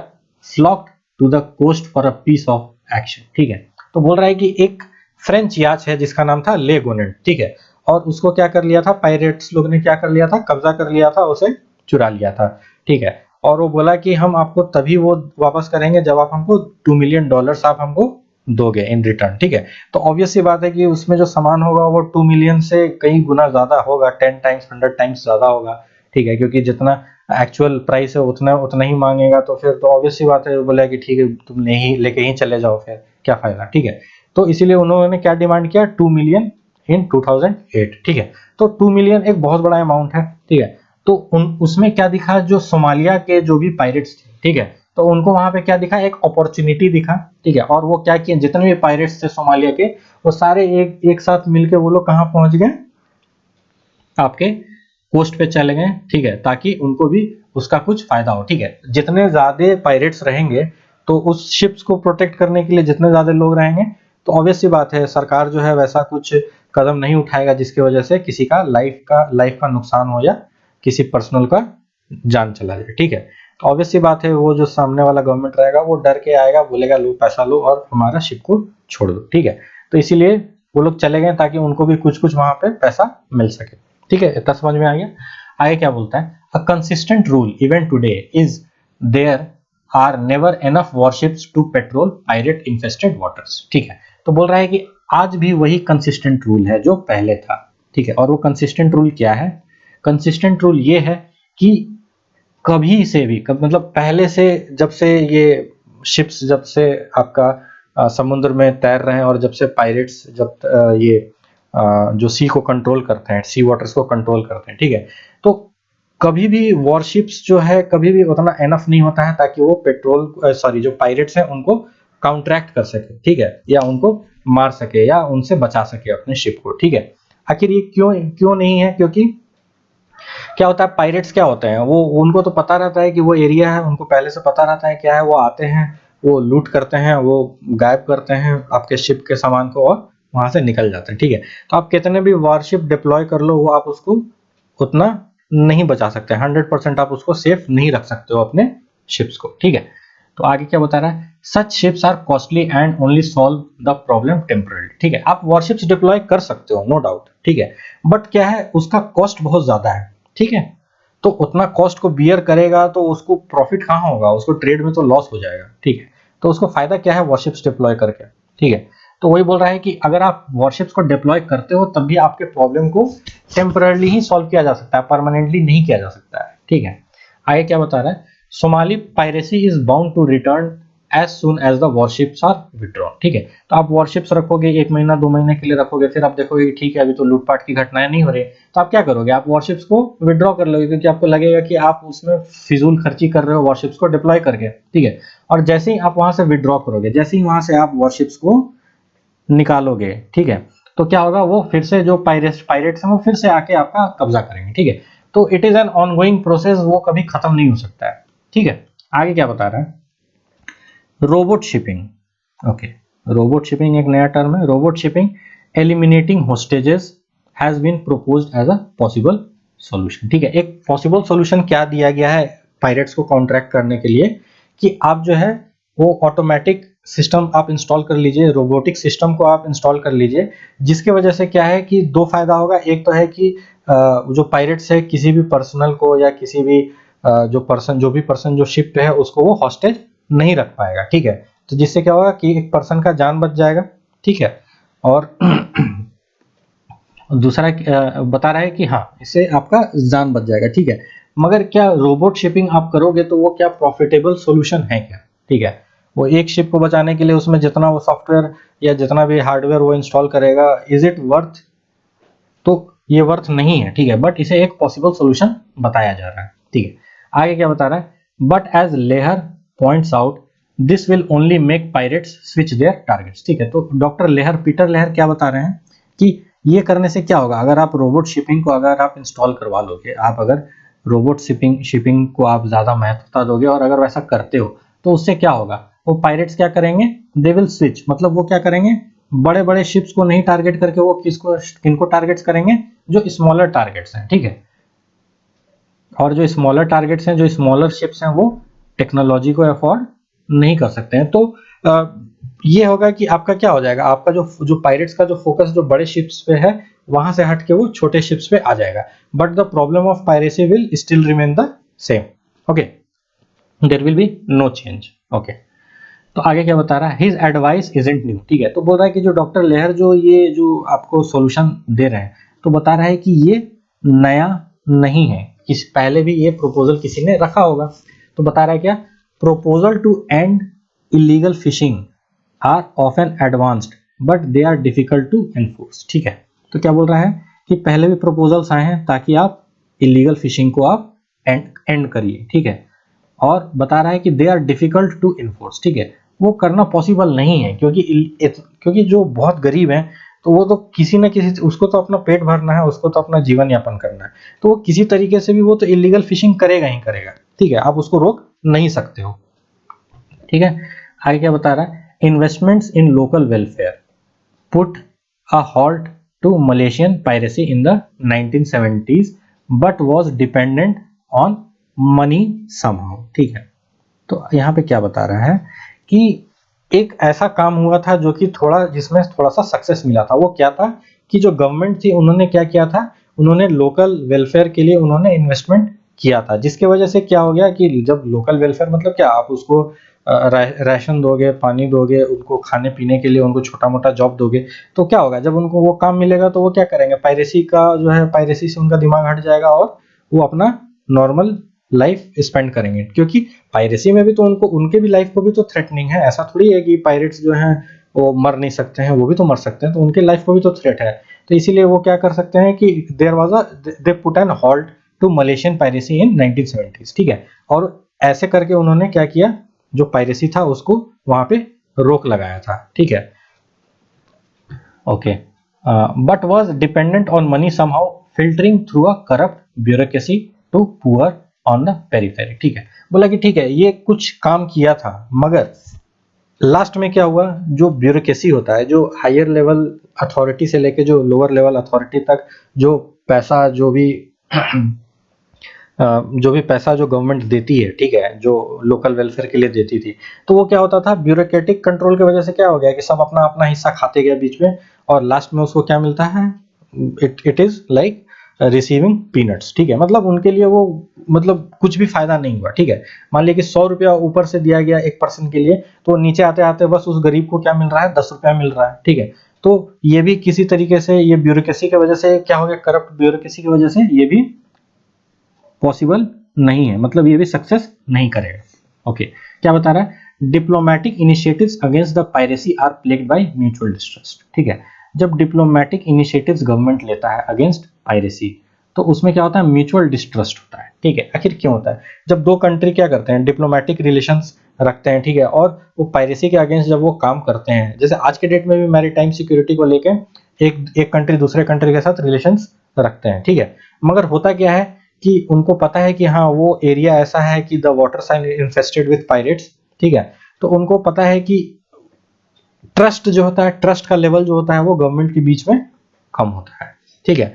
flocked to the coast for a piece of action। ठीक है, तो बोल रहा है कि एक फ्रेंच याच है जिसका नाम था लेगोनेंट। ठीक है, और उसको क्या कर लिया था, पायरेट्स लोग ने क्या कर लिया था, कब्जा कर लिया था, उसे चुरा लिया था। ठीक है, और वो बोला कि हम आपको तभी वो वापस करेंगे जब आप हमको $2 million आप हमको दोगे इन रिटर्न। ठीक है, तो ऑब्वियस सी बात है कि उसमें जो सामान होगा वो 2 मिलियन से कई गुना ज्यादा होगा, 10 टाइम्स 100 टाइम्स ज्यादा होगा। ठीक है, क्योंकि जितना एक्चुअल प्राइस है उतना उतना ही मांगेगा, तो फिर तो ऑब्वियस सी बात है, बोला कि ठीक है तुम नहीं लेके ही चले जाओ, फिर क्या फायदा। ठीक है, तो इसीलिए उन्होंने क्या डिमांड किया, 2 मिलियन इन 2008। ठीक है, तो 2 मिलियन एक बहुत बड़ा अमाउंट है। ठीक है, तो उसमें क्या दिखा, जो सोमालिया के जो भी पायरेट्स थे, ठीक है, तो उनको वहां पे क्या दिखा, एक अपॉर्चुनिटी दिखा। ठीक है, और वो क्या किए, जितने भी पायरेट्स थे सोमालिया के, वो सारे एक साथ मिलके वो लोग कहां पहुंच गए, आपके कोस्ट पे चले गए। ठीक है, ताकि उनको भी उसका कुछ फायदा हो। ठीक है, जितने ज्यादा पायरेट्स रहेंगे तो उस शिप्स को प्रोटेक्ट करने के लिए जितने ज्यादा लोग रहेंगे, तो ऑब्वियस सी बात है सरकार जो है वैसा कुछ कदम नहीं उठाएगा जिसकी वजह से किसी का लाइफ का नुकसान हो या किसी पर्सनल का जान चला जाए। ठीक है, तो ऑब्वियस सी बात है, वो जो सामने वाला गवर्नमेंट रहेगा वो डर के आएगा, बोलेगा लो पैसा लो और हमारा शिप को छोड़ दो। ठीक है, तो इसीलिए वो लोग चले गए ताकि उनको भी कुछ कुछ वहां पे पैसा मिल सके। ठीक है, इतना समझ में आ गया। आगे क्या बोलता है, a consistent rule even today is there are never enough warships to patrol pirate infested waters. ठीक है, तो बोल रहा है कि आज भी वही कंसिस्टेंट रूल है जो पहले था। ठीक है, और वो कंसिस्टेंट रूल क्या है, कंसिस्टेंट रूल ये है कि कभी से भी मतलब पहले से जब से ये शिप्स जब से आपका समुद्र में तैर रहे हैं और जब से पायरेट्स जब ये जो सी को कंट्रोल करते हैं, सी वाटर्स को कंट्रोल करते हैं, ठीक है, तो कभी भी वॉरशिप्स जो है कभी भी उतना एनफ नहीं होता है ताकि वो पेट्रोल जो पायरेट्स हैं उनको काउंटरैक्ट कर सके, ठीक है, या उनको मार सके या उनसे बचा सके अपने शिप को, ठीक है। आखिर ये क्यों क्यों नहीं है? क्योंकि क्या होता है, पायरेट्स क्या होते हैं, वो उनको तो पता रहता है कि वो एरिया है, उनको पहले से पता रहता है क्या है, वो आते हैं, वो लूट करते हैं, वो गायब करते हैं आपके शिप के सामान को और वहां से निकल जाते हैं, ठीक है। तो आप कितने भी वॉरशिप डिप्लॉय कर लो, वो आप उसको उतना नहीं बचा सकते, 100% आप उसको सेफ नहीं रख सकते हो अपने शिप्स को, ठीक है। तो आगे क्या बता रहा है, such ships are costly and only solve the problem temporary, ठीक है। आप वॉरशिप्स डिप्लॉय कर सकते हो, नो डाउट, ठीक है, बट क्या है, उसका कॉस्ट बहुत ज्यादा है, ठीक है। तो उतना कॉस्ट को बियर करेगा तो उसको प्रॉफिट कहाँ होगा, उसको ट्रेड में तो लॉस हो जाएगा, ठीक है। तो उसको फायदा क्या है वॉरशिप्स डिप्लॉय करके, ठीक है। तो वही बोल रहा है कि अगर आप वॉरशिप्स को डिप्लॉय करते हो तब भी आपके प्रॉब्लम को टेम्पररली ही सॉल्व किया जा सकता है, परमानेंटली नहीं किया जा सकता है, ठीक है। आगे क्या बता रहा है, Somali piracy is bound to return as soon as the warships are withdrawn, ठीक है। तो आप वॉरशिप्स रखोगे 1 महीना 2 महीने के लिए रखोगे, फिर आप देखोगे कि ठीक है अभी तो लूटपाट की घटनाएं नहीं हो रही, तो आप क्या करोगे, आप वॉरशिप्स को विड्रॉ कर लोगे, क्योंकि आपको लगेगा कि आप उसमें फिजूल खर्ची कर रहे हो वॉरशिप्स को डिप्लॉय करके, ठीक है। और जैसे ही आप वहां से विड्रॉ करोगे, जैसे ही वहां से आप वॉरशिप्स को निकालोगे, ठीक है, तो क्या होगा, वो फिर से जो पायरेट्स हैं वो फिर से आके आपका कब्जा करेंगे, ठीक है। तो it is an ongoing process, वो कभी खत्म नहीं हो सकता है, ठीक है। आगे क्या बता रहा है, robot shipping, okay, robot shipping एक नया टर्म है, robot shipping eliminating hostages has been proposed as a possible solution, ठीक है। एक पॉसिबल सॉल्यूशन क्या दिया गया है पायरेट्स को कॉन्ट्रैक्ट करने के लिए, कि आप जो है वो ऑटोमेटिक सिस्टम आप इंस्टॉल कर लीजिए, रोबोटिक सिस्टम को आप इंस्टॉल कर लीजिए, जिसकी वजह से क्या है कि 2 फायदा होगा। एक तो है कि जो पायरेट्स है किसी भी पर्सनल को या किसी भी जो भी पर्सन जो शिप पे है उसको वो हॉस्टेज नहीं रख पाएगा, ठीक है। तो जिससे क्या होगा कि एक पर्सन का जान बच जाएगा, ठीक है। और दूसरा बता रहा है कि हाँ इससे आपका जान बच जाएगा, ठीक है। मगर क्या रोबोट शिपिंग आप करोगे तो वो क्या प्रॉफिटेबल सॉल्यूशन है क्या, ठीक है। वो एक शिप को बचाने के लिए उसमें जितना वो सॉफ्टवेयर या जितना भी हार्डवेयर वो इंस्टॉल करेगा, इज इट वर्थ? तो ये वर्थ नहीं है, ठीक है, बट इसे एक पॉसिबल सॉल्यूशन बताया जा रहा है, ठीक है। आगे क्या बता रहा है, but as Lehr points out this will only make pirates switch their targets, ठीक है। तो डॉक्टर लेहर, पीटर लेहर क्या बता रहे हैं कि ये करने से क्या होगा, अगर आप रोबोट शिपिंग को अगर आप इंस्टॉल करवा लोगे, आप अगर रोबोट शिपिंग को आप ज्यादा महत्वता दोगे और अगर वैसा करते हो तो उससे क्या होगा, वो पायरेट्स क्या करेंगे, दे विल स्विच, मतलब वो क्या करेंगे, बड़े बड़े शिप्स को नहीं टारगेट करके वो किनको टारगेट्स करेंगे, जो स्मॉलर टारगेट्स हैं, ठीक है। और जो स्मॉलर टारगेट्स हैं, जो स्मॉलर शिप्स हैं, वो टेक्नोलॉजी को अफोर्ड नहीं कर सकते हैं। तो ये होगा कि आपका क्या हो जाएगा, आपका जो पायरेट्स का जो फोकस जो बड़े शिप्स पे है वहां से हट के वो छोटे शिप्स पे आ जाएगा, but the problem of piracy will still remain the same, okay, there will be no change, okay. तो आगे क्या बता रहा है, हिज एडवाइस इजंट न्यू, ठीक है। तो बोल रहा है कि जो डॉक्टर लेहर जो आपको सॉल्यूशन दे रहे हैं, तो बता रहा है कि ये नया नहीं है, पहले भी ये प्रपोजल किसी ने रखा होगा। तो बता रहा है क्या, proposal to end illegal fishing are often advanced but they are difficult to enforce, ठीक है। तो क्या बोल रहा है कि पहले भी प्रपोजल्स आए हैं ताकि आप इलीगल फिशिंग को आप एंड करिए, ठीक है। और बता रहा है कि they are difficult to enforce, ठीक है, वो करना पॉसिबल नहीं है, क्योंकि जो बहुत गरीब हैं तो वो तो किसी न किसी, उसको तो अपना पेट भरना है, उसको तो अपना जीवन यापन करना है, तो वो किसी तरीके से भी वो तो इलीगल फिशिंग करेगा ही करेगा, ठीक है, आप उसको रोक नहीं सकते हो, ठीक है। आगे क्या बता रहा है, investments in local welfare put a halt to Malaysian piracy in the 1970s but was dependent on money somehow, ठीक है। तो यहाँ पे क्या बता रहा है कि एक ऐसा काम हुआ था जो कि जिसमें थोड़ा सा सक्सेस मिला था। वो क्या था कि जो गवर्नमेंट थी उन्होंने क्या किया था, उन्होंने लोकल वेलफेयर के लिए उन्होंने इन्वेस्टमेंट किया था, जिसके वजह से क्या हो गया कि जब लोकल वेलफेयर मतलब क्या, आप उसको राशन दोगे, पानी दोगे, उनको खाने पीने के लिए उनको छोटा मोटा जॉब दोगे, तो क्या होगा, जब उनको वो काम मिलेगा तो वो क्या करेंगे, पायरेसी का जो है, पायरेसी से उनका दिमाग हट जाएगा और वो अपना नॉर्मल लाइफ स्पेंड करेंगे। क्योंकि पायरेसी में भी तो उनको, उनके भी लाइफ को भी तो थ्रेटनिंग है, ऐसा थोड़ी है कि पायरेट्स जो हैं वो मर नहीं सकते हैं, वो भी तो मर सकते हैं, तो उनके लाइफ को भी तो थ्रेट है। तो इसीलिए वो क्या कर सकते हैं कि there was a, they put an halt to Malaysian piracy in 1970s, ठीक है। और ऐसे करके उन्होंने क्या किया, जो पायरेसी था उसको वहां पे रोक लगाया था, ठीक है। Okay, but was dependent on money somehow filtering through a corrupt bureaucracy to poor on the periphery, ठीक है। बोला कि ठीक है, ये कुछ काम किया था, मगर लास्ट में क्या हुआ, जो ब्यूरोक्रेसी होता है, जो हायर लेवल अथॉरिटी से लेके जो लोअर लेवल अथॉरिटी तक जो पैसा, जो भी पैसा जो गवर्नमेंट देती है, ठीक है, जो लोकल वेलफेयर के लिए देती थी, तो वो क्या होता था, ब्यूरोक्रेटिक कंट्रोल की वजह से क्या हो गया कि सब अपना अपना हिस्सा खाते गए बीच में, और लास्ट में उसको क्या मिलता है, it is like receiving peanuts, ठीक है। मतलब उनके लिए वो, मतलब कुछ भी फायदा नहीं हुआ, ठीक है। मान लिया कि 100 रुपया ऊपर से दिया गया एक पर्सन के लिए, तो नीचे आते आते बस उस गरीब को क्या मिल रहा है, 10 रुपया मिल रहा है, ठीक है। तो ये भी किसी तरीके से, ये ब्यूरोक्रेसी की वजह से क्या हो गया, करप्ट ब्यूरोक्रेसी की वजह से ये भी पॉसिबल नहीं है, मतलब ये भी सक्सेस नहीं करेगा। ओके, क्या बता रहा है, diplomatic initiatives against the piracy are plagued by mutual distrust, ठीक है। जब डिप्लोमेटिक इनिशिएटिव्स गवर्नमेंट लेता है अगेंस्ट पायरेसी, तो उसमें क्या होता है, म्यूचुअल डिस्ट्रस्ट होता है, ठीक है। आखिर क्यों होता है, जब दो कंट्री क्या करते हैं, डिप्लोमेटिक रिलेशंस रखते हैं, ठीक है, और वो पायरेसी के अगेंस्ट जब वो काम करते हैं, जैसे आज के डेट में भी मैरीटाइम सिक्योरिटी को लेके एक कंट्री दूसरे कंट्री के साथ रिलेशंस रखते हैं, ठीक है। मगर होता क्या है कि उनको पता है कि हाँ, वो एरिया ऐसा है कि the waters are infested with pirates, ठीक है। तो उनको पता है कि ट्रस्ट जो होता है, ट्रस्ट का लेवल जो होता है वो गवर्नमेंट के बीच में कम होता है, ठीक है।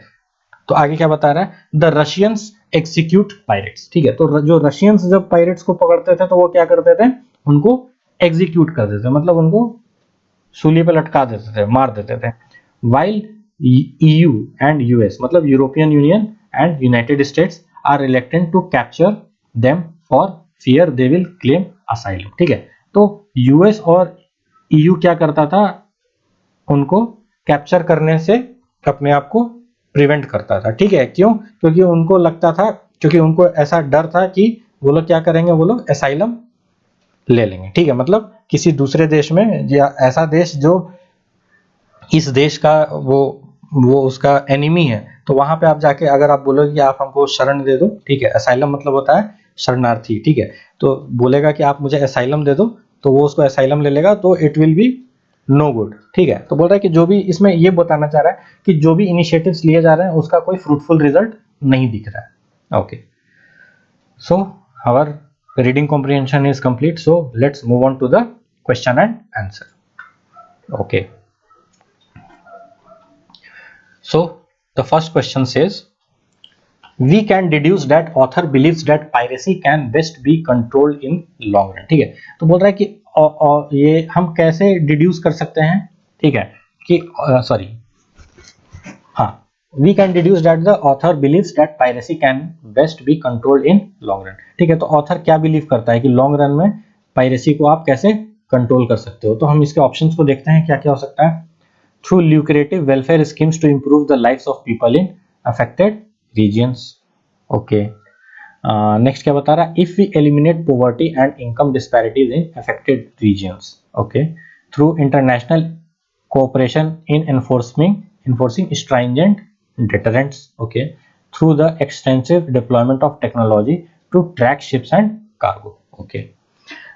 तो आगे क्या बता रहा है, द रशियंस एक्सिक्यूट पायरेट्स, ठीक है। तो जो रशियंस जब पायरेट्स को पकड़ते थे तो वो क्या करते थे, उनको एग्जीक्यूट कर देते, मतलब उनको सूली पे लटका देते थे, मार देते थे। वाइल ईयू एंड यूएस, मतलब European Union and United States are reluctant to capture them for fear they will claim asylum, ठीक है। तो यूएस और ईयू क्या करता था, उनको कैप्चर करने से अपने आप को प्रिवेंट करता था, ठीक है। क्यों, क्योंकि उनको लगता था, क्योंकि उनको ऐसा डर था कि वो लोग क्या करेंगे, वो लोग असाइलम ले लेंगे, ठीक है। मतलब किसी दूसरे देश में, या ऐसा देश जो इस देश का वो उसका एनिमी है, तो वहां पे आप जाके अगर आप बोलोगे कि आप हमको शरण दे दो, ठीक है, असाइलम मतलब होता है शरणार्थी, ठीक है। तो बोलेगा कि आप मुझे असाइलम दे दो, तो वो उसको असाइलम ले लेगा, तो it will be no good, ठीक है। तो बोल रहा है कि जो भी इसमें ये बताना चाह रहा है कि जो भी इनिशिएटिव्स लिए जा रहे हैं उसका कोई फ्रूटफुल रिजल्ट नहीं दिख रहा है। Okay, so our reading comprehension is complete, so let's move on to the question and answer. Okay, so the first question says, we can deduce that author believes that piracy can best be controlled in long run, ठीक है। तो बोल रहा है कि ये हम कैसे डिड्यूस कर सकते हैं, ठीक है, कि सॉरी, हाँ, we can deduce that the author believes that piracy can best be controlled in long run, ठीक है। तो ऑथर क्या बिलीव करता है कि लॉन्ग रन में पायरेसी को आप कैसे कंट्रोल कर सकते हो। तो हम इसके ऑप्शंस को देखते हैं, क्या क्या हो सकता है। Through lucrative welfare schemes to improve the lives of people in affected regions. Okay, next क्या बता रहा है, if we eliminate poverty and income disparities in affected regions. Okay, through international cooperation in enforcing stringent deterrents, okay, through the extensive deployment of technology to track ships and cargo, okay।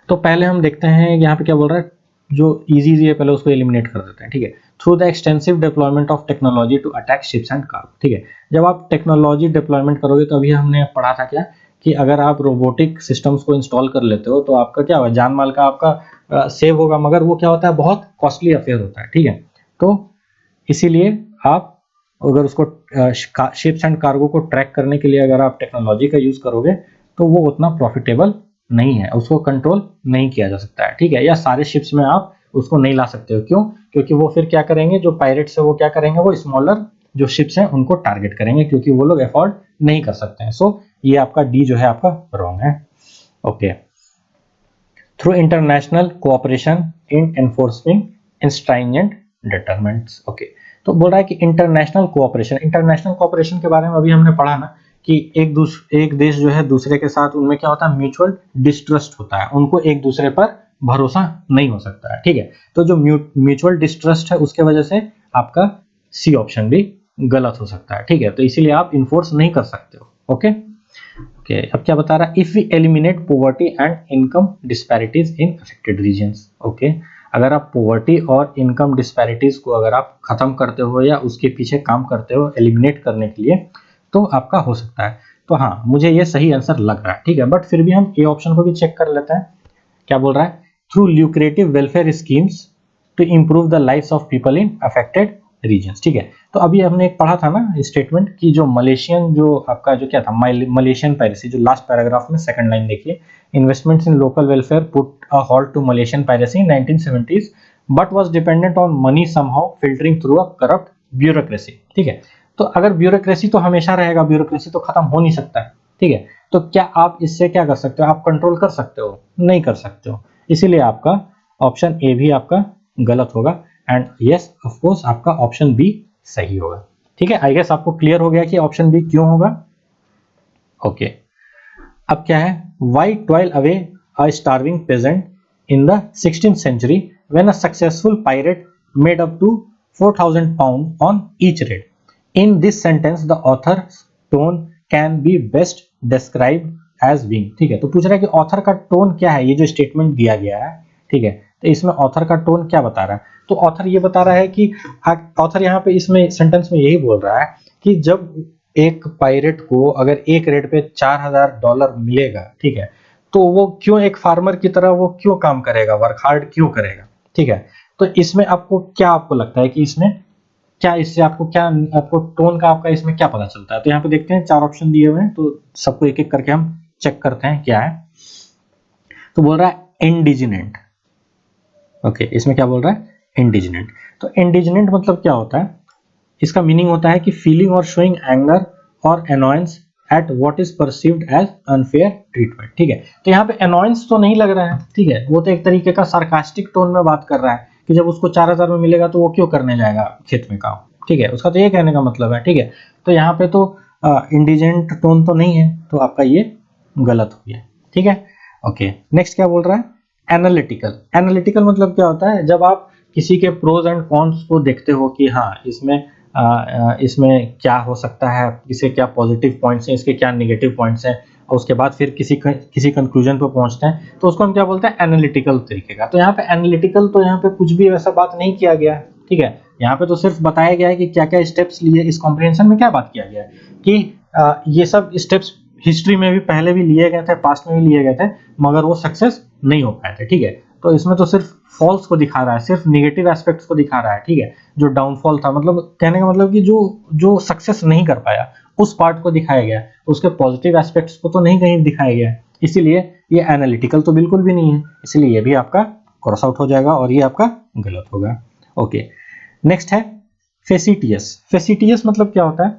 तो पहले हम देखते हैं यहाँ पे क्या बोल रहा है, जो इजी है पहले उसको एलिमिनेट कर देते हैं, ठीक है। Through the extensive deployment of technology to attack ships and cargo, ठीक है। जब आप टेक्नोलॉजी डिप्लॉयमेंट करोगे, तो अभी हमने पढ़ा था क्या, कि अगर आप रोबोटिक सिस्टम्स को इंस्टॉल कर लेते हो तो आपका क्या होगा, जान माल का आपका सेव होगा, मगर वो क्या होता है, बहुत कॉस्टली अफेयर होता है, ठीक है। तो इसीलिए आप अगर उसको शिप्स एंड कार्गो को ट्रैक करने के लिए अगर आप टेक्नोलॉजी का यूज करोगे, तो वो उतना प्रॉफिटेबल नहीं है, उसको कंट्रोल नहीं किया जा सकता है, ठीक है। या सारे शिप्स में आप उसको नहीं ला सकते हो, क्यों, क्योंकि वो फिर क्या करेंगे, जो पायरेट्स है वो क्या करेंगे, वो स्मॉलर जो शिप्स हैं उनको टारगेट करेंगे, क्योंकि वो लोग अफोर्ड नहीं कर सकते हैं। सो ये आपका डी जो है आपका रॉन्ग है। Okay, through international cooperation in enforcing stringent deterrents. Okay, तो बोल रहा है कि इंटरनेशनल कोऑपरेशन के बारे में अभी हमने पढ़ा ना कि एक देश जो है दूसरे के साथ उनमें क्या होता है, म्यूचुअल डिस्ट्रस्ट होता है, उनको एक दूसरे पर भरोसा नहीं हो सकता है। ठीक है, तो जो म्यूचुअल डिस्ट्रस्ट है उसके वजह से आपका सी ऑप्शन भी गलत हो सकता है। ठीक है, तो इसीलिए आप इन्फोर्स नहीं कर सकते हो। ओके ओके, अब क्या बता रहा है, if we eliminate poverty and income disparities in affected regions. Okay, अगर आप पॉवर्टी और इनकम डिस्पैरिटीज को अगर आप खत्म करते हो या उसके पीछे काम करते हो एलिमिनेट करने के लिए, तो आपका हो सकता है। तो हाँ, मुझे ये सही आंसर लग रहा है। ठीक है, बट फिर भी हम ए ऑप्शन को भी चेक कर लेते हैं। क्या बोल रहा है, through lucrative welfare schemes to improve the lives of people in affected regions. ठीक है, तो अभी हमने एक पढ़ा था ना स्टेटमेंट कि जो मलेशियन जो आपका जो क्या था, मलेशियन पायरेसी, जो लास्ट पैराग्राफ में सेकंड लाइन देखिए, investments in local welfare put a halt to Malaysian piracy in 1970s but was dependent on money somehow filtering through a corrupt bureaucracy. ठीक है, तो अगर ब्यूरोक्रेसी तो हमेशा रहेगा, ब्यूरोक्रेसी तो खत्म हो नहीं सकता है। ठीक है, तो क्या आप इससे क्या कर सकते हो, आप कंट्रोल कर सकते हो? नहीं कर सकते हो, इसीलिए आपका ऑप्शन ए भी आपका गलत होगा एंड यस ऑफ कोर्स आपका ऑप्शन बी सही होगा। ठीक है, आई गेस आपको क्लियर हो गया कि ऑप्शन बी क्यों होगा। ओके, अब क्या है, why toil away a starving peasant in the 16th century when a successful pirate made up to 4,000 pounds on each raid. In this sentence the author's tone can be best described as being। ठीक है, तो पूछ रहा है कि author का tone क्या है, ये जो स्टेटमेंट दिया गया है। ठीक है, तो इसमें ऑथर का टोन क्या बता रहा है, तो ऑथर ये बता रहा है कि ऑथर यहाँ पे इसमें सेंटेंस में यही बोल रहा है कि जब एक पायरेट को अगर एक रेड पे $4,000 मिलेगा, ठीक है, तो वो क्यों एक फार्मर की तरह वो क्यों काम करेगा, वर्क हार्ड क्यों करेगा। ठीक है, तो इसमें आपको लगता है कि इसमें क्या, इससे आपको टोन का आपका इसमें क्या पता चलता है। तो यहाँ पे देखते हैं 4 ऑप्शन दिए हुए हैं, तो सबको एक एक करके हम चेक करते हैं क्या है। तो बोल रहा है इंडिजिनेंट। ओके, इसमें क्या बोल रहा है, इंडिजिनेंट। तो इंडिजिनेंट मतलब क्या होता है, इसका मीनिंग होता है कि फीलिंग और शोइंग एंगर और annoyance at what is perceived as unfair treatment. ठीक है, तो यहाँ पे अनॉयंस तो नहीं लग रहा है। ठीक है, वो तो एक तरीके का सार्कास्टिक टोन में बात कर रहा है कि जब उसको 4,000 में मिलेगा तो वो क्यों करने जाएगा खेत में काम। ठीक है, उसका तो ये कहने का मतलब है। ठीक है, तो यहाँ पे तो इंडिजेंट टोन तो नहीं है, तो आपका ये गलत हो गया। ठीक है, ओके, नेक्स्ट क्या बोल रहा है, एनालिटिकल। एनालिटिकल मतलब क्या होता है, जब आप किसी के प्रोज एंड कॉन्स को देखते हो कि हाँ इसमें क्या हो सकता है, इसे क्या पॉजिटिव पॉइंट्स हैं, इसके क्या नेगेटिव पॉइंट्स हैं, और उसके बाद फिर किसी कंक्लूजन पर पहुंचते हैं, तो उसको हम क्या बोलते हैं, एनालिटिकल तरीके का। तो यहाँ पे एनालिटिकल तो यहाँ पे कुछ भी वैसा बात नहीं किया गया है। ठीक है, यहाँ पे तो सिर्फ बताया गया है कि क्या क्या स्टेप्स लिए, इस कॉम्प्रिहेंशन में क्या बात किया गया है कि ये सब स्टेप्स हिस्ट्री में भी पहले भी लिए गए थे, पास्ट में भी लिए गए थे, मगर वो सक्सेस नहीं हो पाए थे। ठीक है, तो इसमें तो सिर्फ फॉल्स को दिखा रहा है, सिर्फ नेगेटिव एस्पेक्ट्स को दिखा रहा है। ठीक है, जो डाउनफॉल था, मतलब कहने का मतलब कि जो सक्सेस नहीं कर पाया उस पार्ट को दिखाया गया, उसके पॉजिटिव एस्पेक्ट्स को तो नहीं कहीं दिखाया गया। इसीलिए ये एनालिटिकल तो बिल्कुल भी नहीं है, इसलिए ये भी आपका क्रॉस आउट हो जाएगा और ये आपका गलत होगा। ओके, नेक्स्ट है फेसिटियस। फेसिटियस मतलब क्या होता है,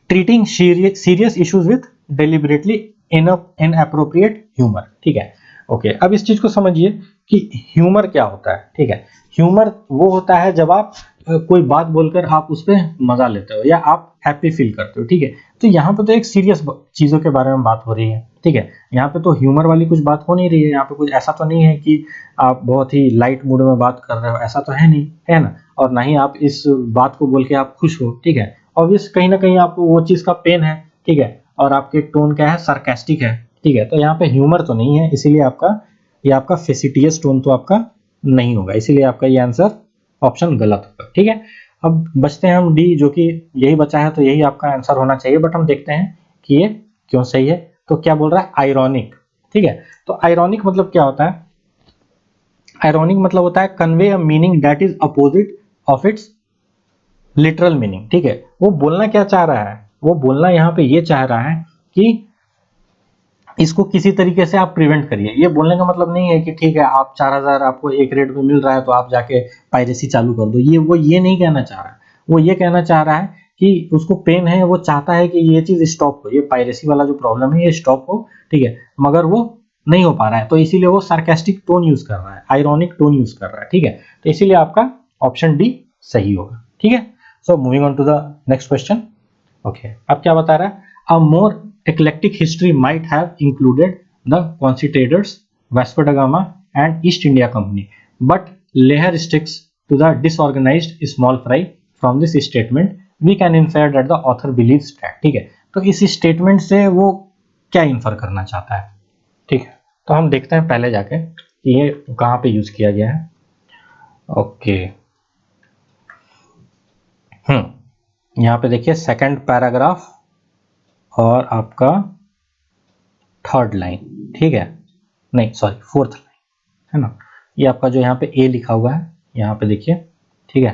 treating serious issues with deliberately inappropriate humour. ठीक है, ओके, अब इस चीज को समझिए कि ह्यूमर क्या होता है। ठीक है, ह्यूमर वो होता है जब आप कोई बात बोलकर आप उस पर मजा लेते हो या आप हैप्पी फील करते हो। ठीक है, तो यहाँ पे तो एक सीरियस चीजों के बारे में बात हो रही है। ठीक है, यहाँ पे तो ह्यूमर वाली कुछ बात हो नहीं रही है, यहाँ पे कुछ ऐसा तो नहीं है कि आप बहुत ही लाइट मूड में बात कर रहे हो, ऐसा तो है नहीं, है ना, और ना ही आप इस बात को बोल के आप खुश हो। ठीक है, ऑब्वियस कहीं ना कहीं आपको वो चीज का पेन है। ठीक है, और आपके टोन क्या है, सार्कास्टिक है। ठीक है, तो यहाँ पे ह्यूमर तो नहीं है, इसीलिए आपका फेसिटियस टोन तो आपका नहीं होगा, इसीलिए आपका ये आंसर ऑप्शन गलत होगा। ठीक है, अब बचते हैं हम डी, जो कि यही बचा है, तो यही आपका आंसर होना चाहिए, बट हम देखते हैं कि ये क्यों सही है। तो क्या बोल रहा है, आयरॉनिक। ठीक है, तो आयरॉनिक मतलब क्या होता है, आयरॉनिक मतलब होता है convey a meaning that is opposite of its literal meaning. ठीक है, वो बोलना क्या चाह रहा है, वो बोलना यहाँ पे ये चाह रहा है कि इसको किसी तरीके से आप प्रिवेंट करिए। ये बोलने का मतलब नहीं है कि ठीक है आप 4,000 आपको एक रेट में मिल रहा है तो आप जाके पायरेसी चालू कर दो, वो ये नहीं कहना चाह रहा है। वो ये कहना चाह रहा है कि उसको पेन है, वो चाहता है कि ये चीज स्टॉप हो, ये पायरेसी वाला जो प्रॉब्लम है ये स्टॉप हो। ठीक है, मगर वो नहीं हो पा रहा है, तो इसीलिए वो सार्केस्टिक टोन यूज कर रहा है, आयरॉनिक टोन यूज कर रहा है, ठीक है। तो इसीलिए आपका ऑप्शन डी सही होगा, ठीक है। So moving on to the next question. Okay, अब क्या बता रहा है, a more eclectic history might have included the conspirators, Vasco da Gama and East India Company, but Leher sticks to the disorganized small fry. From this statement we can infer that the author believes that, ठीक है। तो इस statement से वो क्या infer करना चाहता है, ठीक है। तो हम देखते हैं पहले जाके कि ये कहाँ पे यूज किया गया है। ओके, यहाँ पे देखिए सेकंड पैराग्राफ और आपका थर्ड लाइन, ठीक है, नहीं सॉरी फोर्थ लाइन, है ना। ये आपका जो यहाँ पे ए लिखा हुआ है, यहाँ पे देखिए, ठीक है।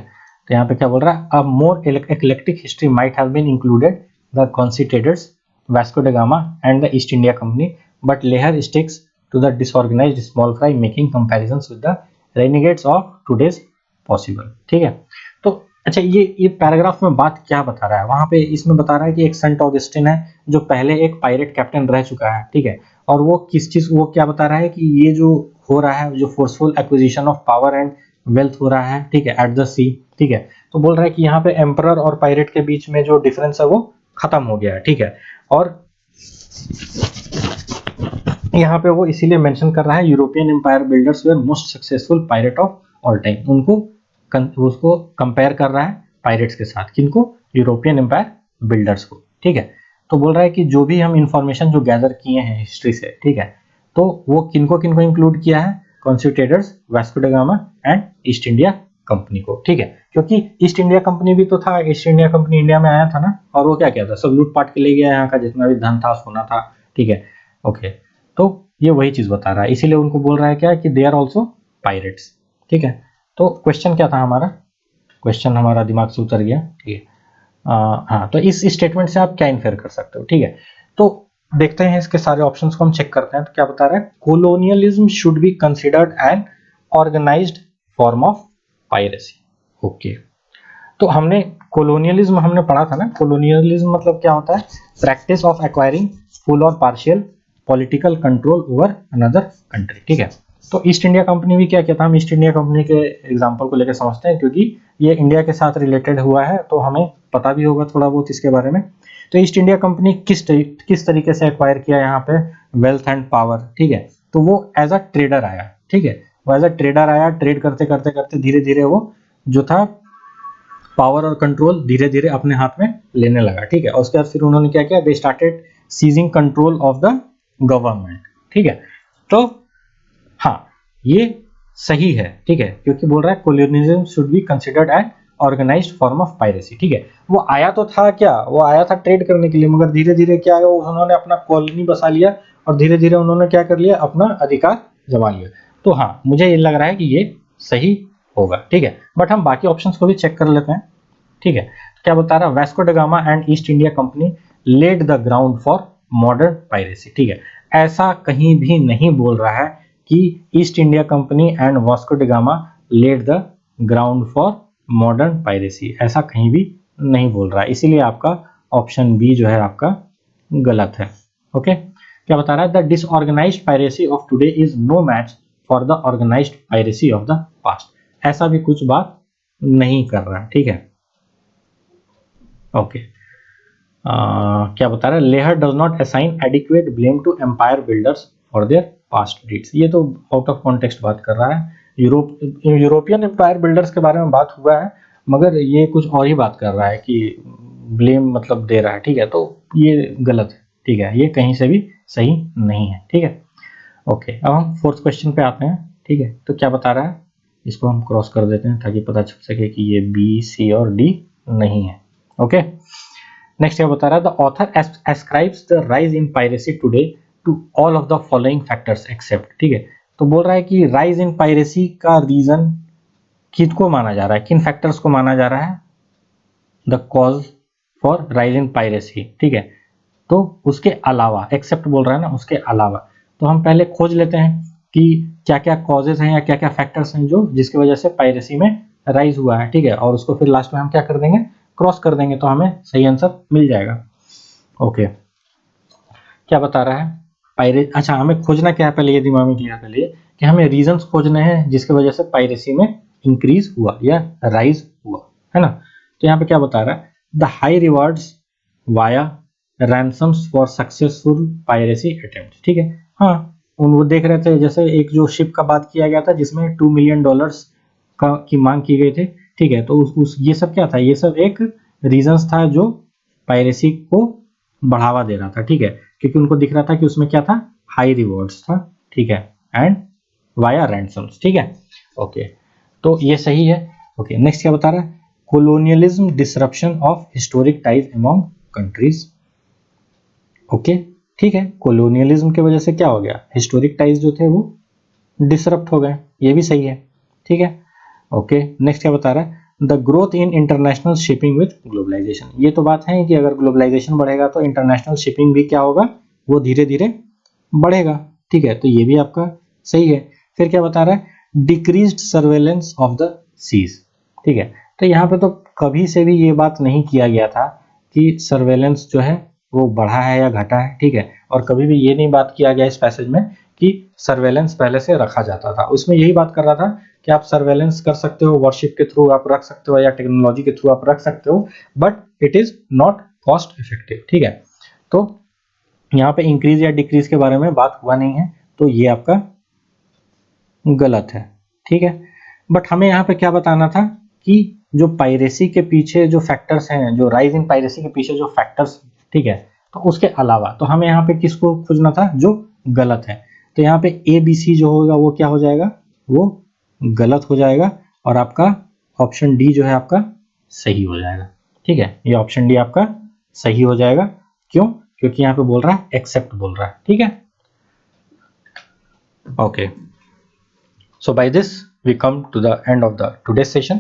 तो यहाँ पे क्या बोल रहा है, a more eclectic history might have been included the conquistadors, Vasco da Gama and the East India Company, but Lehar sticks to the disorganised small fry, making comparisons with the renegades of today's possible, ठीक है। तो अच्छा, ये paragraph में बात क्या बता रहा है, वहां पे इसमें बता रहा है कि एक सेंट ऑगस्टिन है जो पहले एक पायरेट कैप्टन रह चुका है, ठीक है। और वो किस चीज, वो क्या बता रहा है कि ये जो हो रहा है, जो forceful acquisition of power and wealth हो रहा है, ठीक है, एट द सी, ठीक है। तो बोल रहा है कि यहाँ पे एम्परर और पायरेट के बीच में जो डिफरेंस है वो खत्म हो गया है, ठीक है। और यहाँ पे वो इसीलिए मेंशन कर रहा है, European empire builders were most successful pirate of all time, उनको उसको कंपेयर कर रहा है पायरेट्स के साथ, किनको, यूरोपियन एम्पायर बिल्डर्स को, ठीक है। तो बोल रहा है कि जो भी हम इंफॉर्मेशन जो गैदर किए हैं हिस्ट्री से, ठीक है, तो वो किनको किनको इंक्लूड किया है, कॉन्स्टिट्यूटर्स, Vasco da Gama and East India company को, ठीक है। क्योंकि ईस्ट इंडिया कंपनी भी तो था, ईस्ट इंडिया कंपनी इंडिया में आया था ना, और वो क्या किया था, सब लूट पाट के ले गया यहाँ का जितना भी धन था, सोना था, ठीक है। ओके, तो ये वही चीज बता रहा है, इसीलिए उनको बोल रहा है क्या कि दे आर ऑल्सो पायरेट्स, ठीक है। तो क्वेश्चन क्या था हमारा, क्वेश्चन हमारा दिमाग से उतर गया, ठीक है। हाँ, तो इस स्टेटमेंट से आप क्या इन्फेयर कर सकते हो, ठीक है। तो देखते हैं इसके सारे ऑप्शंस को हम चेक करते हैं। तो क्या बता रहा है, colonialism should be considered an organised form of piracy. Okay, तो हमने कोलोनियलिज्म हमने पढ़ा था ना, कोलोनियलिज्म मतलब क्या होता है, प्रैक्टिस ऑफ एक्वायरिंग फुल और partial political control over another country, ठीक है। तो ईस्ट इंडिया कंपनी भी क्या किया था, हम ईस्ट इंडिया कंपनी के एग्जांपल को लेकर समझते हैं, क्योंकि ये इंडिया के साथ रिलेटेड हुआ है, तो हमें पता भी होगा थोड़ा बहुत इसके बारे में। तो ईस्ट इंडिया कंपनी किस तरीके से एक्वायर किया यहाँ पे वेल्थ एंड पावर, ठीक है। तो वो एज अ ट्रेडर आया, ठीक है, वो एज अ ट्रेडर आया, ट्रेड करते करते करते धीरे धीरे वो जो था पावर और कंट्रोल धीरे धीरे अपने हाथ में लेने लगा, ठीक है। और उसके बाद फिर उन्होंने क्या किया, they started seizing control of the government, ठीक है। तो हाँ, ये सही है, ठीक है, क्योंकि बोल रहा है colonialism should be considered an organised form of piracy, ठीक है। वो आया तो था क्या, वो आया था ट्रेड करने के लिए, मगर धीरे धीरे क्या है, उन्होंने अपना कॉलोनी बसा लिया और धीरे धीरे उन्होंने क्या कर लिया, अपना अधिकार जमा लिया। तो हाँ, मुझे ये लग रहा है कि ये सही होगा, ठीक है। बट हम बाकी ऑप्शंस को भी चेक कर लेते हैं, ठीक है। क्या बता रहा है, Vasco da Gama and East India Company led the ground for modern piracy, ठीक है। ऐसा कहीं भी नहीं बोल रहा है कि East India Company and Vasco da Gama laid the ground for modern piracy, ऐसा कहीं भी नहीं बोल रहा है, इसीलिए आपका ऑप्शन बी जो है आपका गलत है। ओके, क्या बता रहा है, the disorganised piracy of today is no match for the organised piracy of the past, ऐसा भी कुछ बात नहीं कर रहा है, ठीक है। ओके, क्या बता रहा है, Lehr does not assign adequate blame to empire builders for their past deeds, ये तो आउट ऑफ कॉन्टेक्स्ट बात कर रहा है, यूरोपियन एम्पायर बिल्डर्स के बारे में बात हुआ है, मगर ये कुछ और ही बात कर रहा है कि ब्लेम मतलब दे रहा है, ठीक है। तो ये गलत है, ठीक है, ये कहीं से भी सही नहीं है, ठीक है। ओके, अब हम फोर्थ क्वेश्चन पे आते हैं, ठीक है। तो क्या बता रहा है, इसको हम क्रॉस कर देते हैं ताकि पता चल सके कि ये बी, सी और डी नहीं है। ओके, नेक्स्ट क्या बता रहा है, the author ascribes the rise in piracy today to all of the following factors except, ठीक है। तो बोल रहा है कि राइज इन पायरेसी का रीजन किसको माना जा रहा है, किन फैक्टर्स को माना जा रहा है, the cause for rise in piracy, ठीक है। तो उसके अलावा, एक्सेप्ट बोल रहा है ना, उसके अलावा, तो हम पहले खोज लेते हैं कि क्या क्या कॉजेज हैं या क्या क्या फैक्टर्स हैं जो जिसकी वजह से पायरेसी में राइज हुआ है, ठीक है। और उसको फिर लास्ट में हम क्या कर देंगे, क्रॉस कर देंगे, तो हमें सही आंसर मिल जाएगा। ओके, क्या बता रहा है, अच्छा हमें खोजना क्या है पहले, ये दिमाग में क्लियर कर लिए कि हमें रीजंस खोजने हैं जिसकी वजह से पायरेसी में इंक्रीज हुआ या राइज हुआ, है ना। तो यहाँ पे क्या बता रहा है, the high rewards via ransoms for successful piracy attempt, ठीक है। हाँ, उन वो देख रहे थे जैसे एक जो शिप का बात किया गया था जिसमें $2 मिलियन की मांग की गई थी, ठीक है। तो उस ये सब क्या था, ये सब एक रीजंस था जो पायरेसी को बढ़ावा दे रहा था, ठीक है, क्योंकि उनको दिख रहा था कि उसमें क्या था, हाई रिवॉर्ड्स था, ठीक है, एंड वाया रैंसम्स, ठीक है। ओके, तो ये सही है। ओके, नेक्स्ट क्या बता रहा है, colonialism disruption of historic ties among countries. Okay, ठीक है, कोलोनियलिज्म की वजह से क्या हो गया, हिस्टोरिक टाइज जो थे वो डिसरप्ट हो गए, ये भी सही है, ठीक है। ओके, नेक्स्ट क्या बता रहा है, the growth in international shipping with globalisation. ये तो बात है कि अगर ग्लोबलाइजेशन बढ़ेगा तो इंटरनेशनल शिपिंग भी क्या होगा, वो धीरे धीरे बढ़ेगा, ठीक है। तो ये भी आपका सही है। फिर क्या बता रहा है, decreased surveillance of the seas, ठीक है। तो यहाँ पे तो कभी से भी ये बात नहीं किया गया था कि सर्वेलेंस जो है वो बढ़ा है या घटा है, ठीक है। और कभी भी ये नहीं बात किया गया इस पैसेज में कि सर्वेलेंस पहले से रखा जाता था, उसमें यही बात कर रहा था कि आप सर्वेलेंस कर सकते हो, वॉरशिप के थ्रू आप रख सकते हो या टेक्नोलॉजी के थ्रू आप रख सकते हो, but it is not cost effective, ठीक है। तो यहाँ पे इंक्रीज या डिक्रीज के बारे में बात हुआ नहीं है, तो ये आपका गलत है, ठीक है। बट हमें यहाँ पे क्या बताना था कि जो पायरेसी के पीछे जो फैक्टर्स हैं, जो राइज इन पायरेसी के पीछे जो फैक्टर्स, ठीक है, तो उसके अलावा तो हमें यहाँ पे किसको खोजना था, जो गलत है। तो यहाँ पे ए बी सी जो होगा वो क्या हो जाएगा, वो गलत हो जाएगा, और आपका ऑप्शन डी जो है आपका सही हो जाएगा, ठीक है। ये ऑप्शन डी आपका सही हो जाएगा, क्यों, क्योंकि यहाँ पे बोल रहा है एक्सेप्ट बोल रहा है, ठीक है। Okay, so by this we come to the end of the today's session.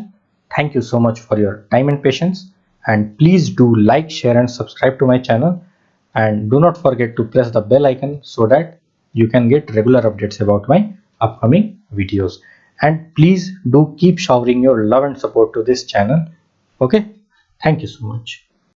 Thank you so much for your time and patience, and please do like, share and subscribe to my channel, and do not forget to press the bell icon so that you can get regular updates about my upcoming videos. And please do keep showering your love and support to this channel. Okay, thank you so much.